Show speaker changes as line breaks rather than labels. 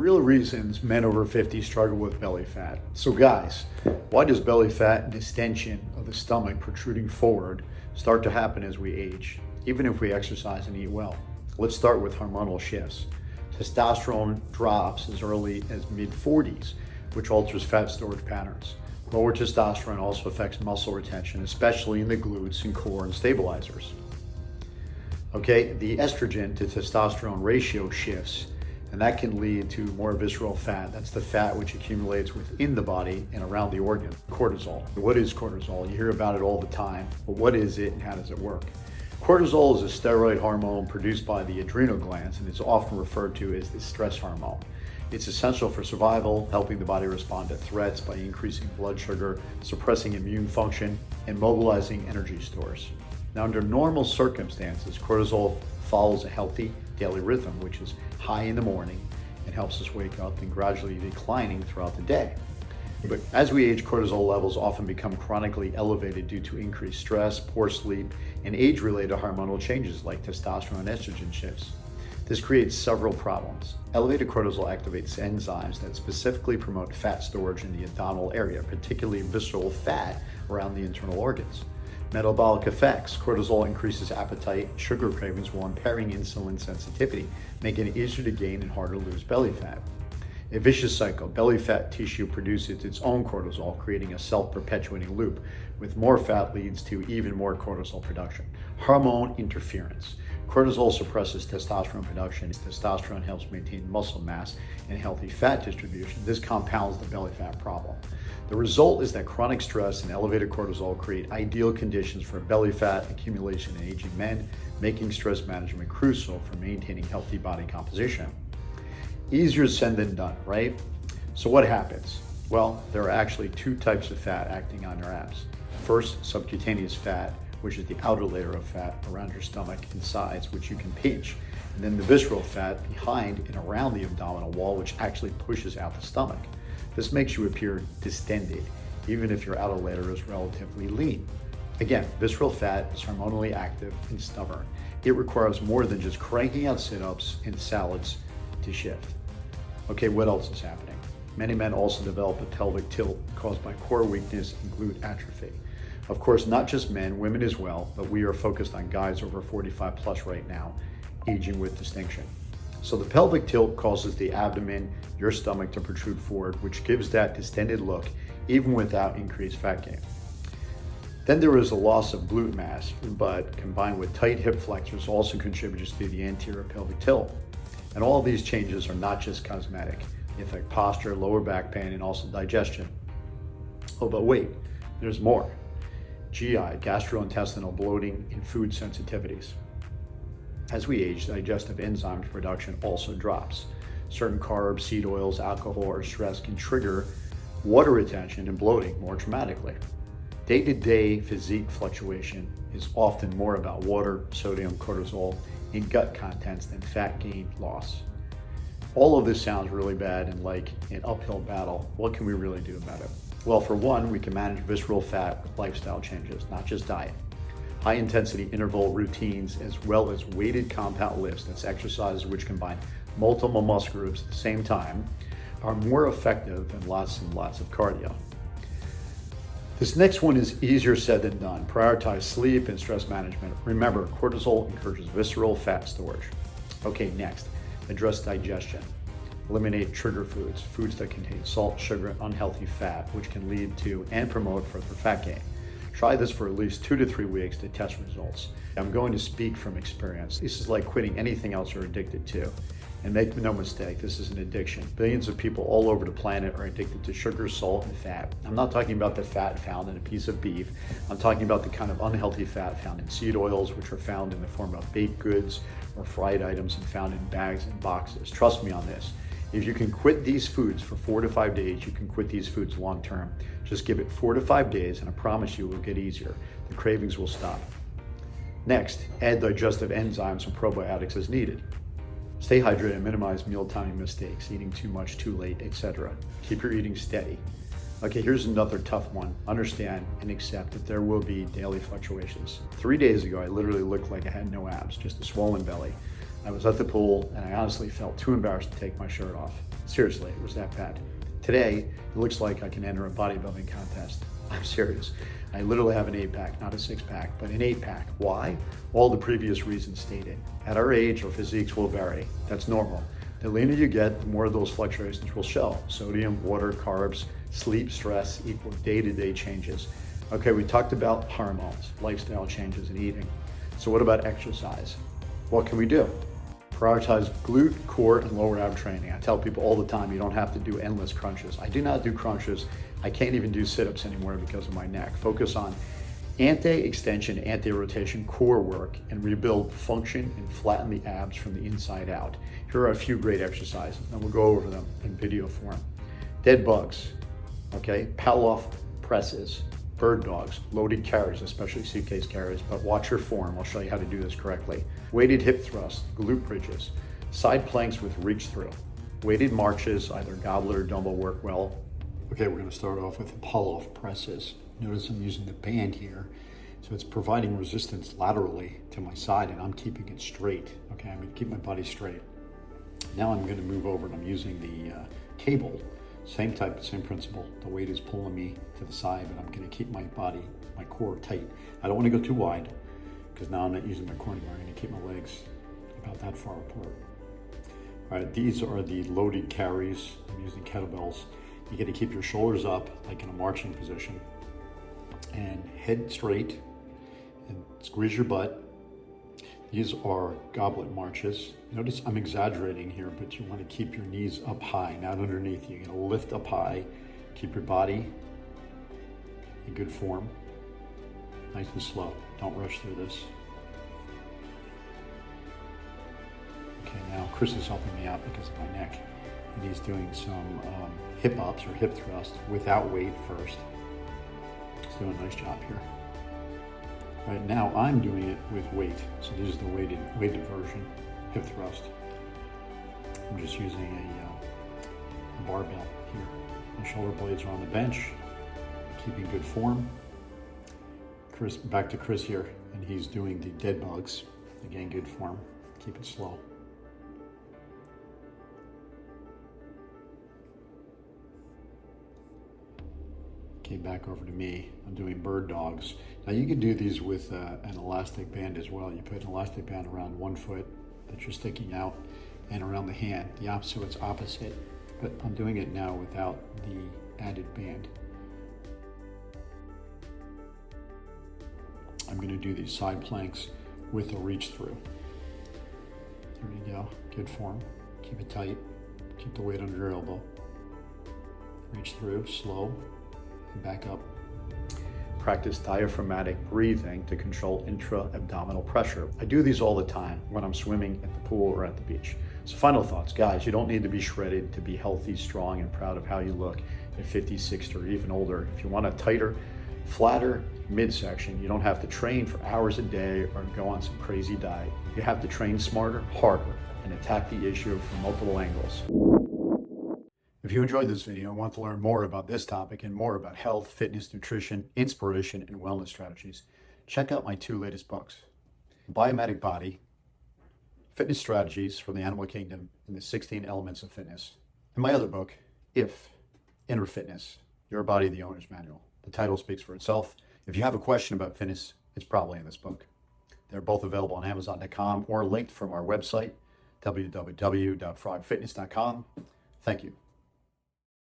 real reasons men over 50 struggle with belly fat. So guys, why does belly fat and distension of the stomach protruding forward start to happen as we age, even if we exercise and eat well? Let's start with hormonal shifts. Testosterone drops as early as mid-40s, which alters fat storage patterns. Lower testosterone also affects muscle retention, especially in the glutes and core and stabilizers. Okay, the estrogen to testosterone ratio shifts, and that can lead to more visceral fat. That's the fat which accumulates within the body and around the organ. Cortisol. What is cortisol? You hear about it all the time, but what is it and how does it work? Cortisol is a steroid hormone produced by the adrenal glands and is often referred to as the stress hormone. It's essential for survival, helping the body respond to threats by increasing blood sugar, suppressing immune function, and mobilizing energy stores. Now, under normal circumstances, cortisol follows a healthy daily rhythm, which is high in the morning and helps us wake up and gradually declining throughout the day. But as we age, cortisol levels often become chronically elevated due to increased stress, poor sleep, and age-related hormonal changes like testosterone and estrogen shifts. This creates several problems. Elevated cortisol activates enzymes that specifically promote fat storage in the abdominal area, particularly visceral fat around the internal organs. Metabolic effects. Cortisol increases appetite, sugar cravings while impairing insulin sensitivity, making it easier to gain and harder to lose belly fat. A vicious cycle. Belly fat tissue produces its own cortisol, creating a self-perpetuating loop. With more fat leads to even more cortisol production. Hormone interference. Cortisol suppresses testosterone production. Testosterone helps maintain muscle mass and healthy fat distribution. This compounds the belly fat problem. The result is that chronic stress and elevated cortisol create ideal conditions for belly fat accumulation in aging men, making stress management crucial for maintaining healthy body composition. Easier said than done, right? So what happens? Well, there are actually two types of fat acting on your abs. First, subcutaneous fat, which is the outer layer of fat around your stomach and sides, which you can pinch. And then the visceral fat behind and around the abdominal wall, which actually pushes out the stomach. This makes you appear distended, even if your outer layer is relatively lean. Again, visceral fat is hormonally active and stubborn. It requires more than just cranking out sit-ups and salads to shift. Okay, what else is happening? Many men also develop a pelvic tilt caused by core weakness and glute atrophy. Of course, not just men, women as well, but we are focused on guys over 45 plus right now, aging with distinction. So the pelvic tilt causes the abdomen, your stomach to protrude forward, which gives that distended look even without increased fat gain. Then there is a loss of glute mass, but combined with tight hip flexors also contributes to the anterior pelvic tilt. And all of these changes are not just cosmetic. They affect posture, lower back pain, and also digestion. Oh, but wait, there's more. GI, gastrointestinal bloating, and food sensitivities. As we age, digestive enzymes production also drops. Certain carbs, seed oils, alcohol, or stress can trigger water retention and bloating more dramatically. Day-to-day physique fluctuation is often more about water, sodium, cortisol, and gut contents than fat gain loss. All of this sounds really bad and like an uphill battle. What can we really do about it? Well, for one, we can manage visceral fat with lifestyle changes, not just diet. High intensity interval routines, as well as weighted compound lifts, that's exercises which combine multiple muscle groups at the same time, are more effective than lots and lots of cardio. This next one is easier said than done. Prioritize sleep and stress management. Remember, cortisol encourages visceral fat storage. Okay, next, address digestion. Eliminate trigger foods, foods that contain salt, sugar, and unhealthy fat, which can lead to and promote further fat gain. Try this for at least 2 to 3 weeks to test results. I'm going to speak from experience. This is like quitting anything else you're addicted to. And make no mistake, this is an addiction. Billions of people all over the planet are addicted to sugar, salt, and fat. I'm not talking about the fat found in a piece of beef. I'm talking about the kind of unhealthy fat found in seed oils, which are found in the form of baked goods or fried items and found in bags and boxes. Trust me on this. If you can quit these foods for 4 to 5 days, you can quit these foods long term. Just give it 4 to 5 days and I promise you it will get easier. The cravings will stop. Next, add digestive enzymes and probiotics as needed. Stay hydrated and minimize meal timing mistakes, eating too much, too late, etc. Keep your eating steady. Okay, here's another tough one. Understand and accept that there will be daily fluctuations. 3 days ago, I literally looked like I had no abs, just a swollen belly. I was at the pool and I honestly felt too embarrassed to take my shirt off. Seriously, it was that bad. Today, it looks like I can enter a bodybuilding contest. I'm serious. I literally have an 8-pack, not a 6-pack, but an 8-pack. Why? All the previous reasons stated. At our age, our physiques will vary. That's normal. The leaner you get, the more of those fluctuations will show. Sodium, water, carbs, sleep, stress equal day-to-day changes. Okay, we talked about hormones, lifestyle changes, and eating. So what about exercise? What can we do? Prioritize glute, core, and lower ab training. I tell people all the time, you don't have to do endless crunches. I do not do crunches. I can't even do sit-ups anymore because of my neck. Focus on anti-extension, anti-rotation core work and rebuild function and flatten the abs from the inside out. Here are a few great exercises, and we'll go over them in video form. Dead bugs, okay? Paddle off presses, bird dogs, loaded carries, especially suitcase carries, but watch your form. I'll show you how to do this correctly. Weighted hip thrusts, glute bridges, side planks with reach through, weighted marches, either goblet or dumbbell work well. Okay, we're gonna start off with pull-off presses. Notice I'm using the band here, so it's providing resistance laterally to my side and I'm keeping it straight. Okay, I'm gonna keep my body straight. Now I'm gonna move over and I'm using the cable. Same type, same principle. The weight is pulling me to the side, but I'm gonna keep my body, my core tight. I don't wanna go too wide, because now I'm not using my core anymore. I'm gonna keep my legs about that far apart. All right, these are the loaded carries. I'm using kettlebells. You gotta keep your shoulders up, like in a marching position, and head straight, and squeeze your butt. These are goblet marches. Notice I'm exaggerating here, but you want to keep your knees up high, not underneath you. You're going to lift up high, keep your body in good form, nice and slow. Don't rush through this. Okay, now Chris is helping me out because of my neck, and he's doing some hip ups or hip thrusts without weight first. He's doing a nice job here. Right now, I'm doing it with weight. So this is the weighted version, hip thrust. I'm just using a barbell here. My shoulder blades are on the bench, keeping good form. Chris, back to Chris here, and he's doing the dead bugs. Again, good form, keep it slow. Okay, back over to me. I'm doing bird dogs. Now you can do these with an elastic band as well. You put an elastic band around one foot that you're sticking out and around the hand. So it's opposite, but I'm doing it now without the added band. I'm gonna do these side planks with a reach through. There you go, good form. Keep it tight, keep the weight under your elbow. Reach through, slow. Back up. Practice diaphragmatic breathing to control intra-abdominal pressure. I do these all the time when I'm swimming at the pool or at the beach. So final thoughts, guys, you don't need to be shredded to be healthy, strong, and proud of how you look at 50, 60, or even older. If you want a tighter, flatter midsection, you don't have to train for hours a day or go on some crazy diet. You have to train smarter, harder, and attack the issue from multiple angles. If you enjoyed this video and want to learn more about this topic and more about health, fitness, nutrition, inspiration, and wellness strategies, check out my 2 latest books, Biomatic Body, Fitness Strategies from the Animal Kingdom, and the 16 Elements of Fitness, and my other book, If Inner Fitness, Your Body, the Owner's Manual. The title speaks for itself. If you have a question about fitness, it's probably in this book. They're both available on Amazon.com or linked from our website, www.phrogfitness.com. Thank you.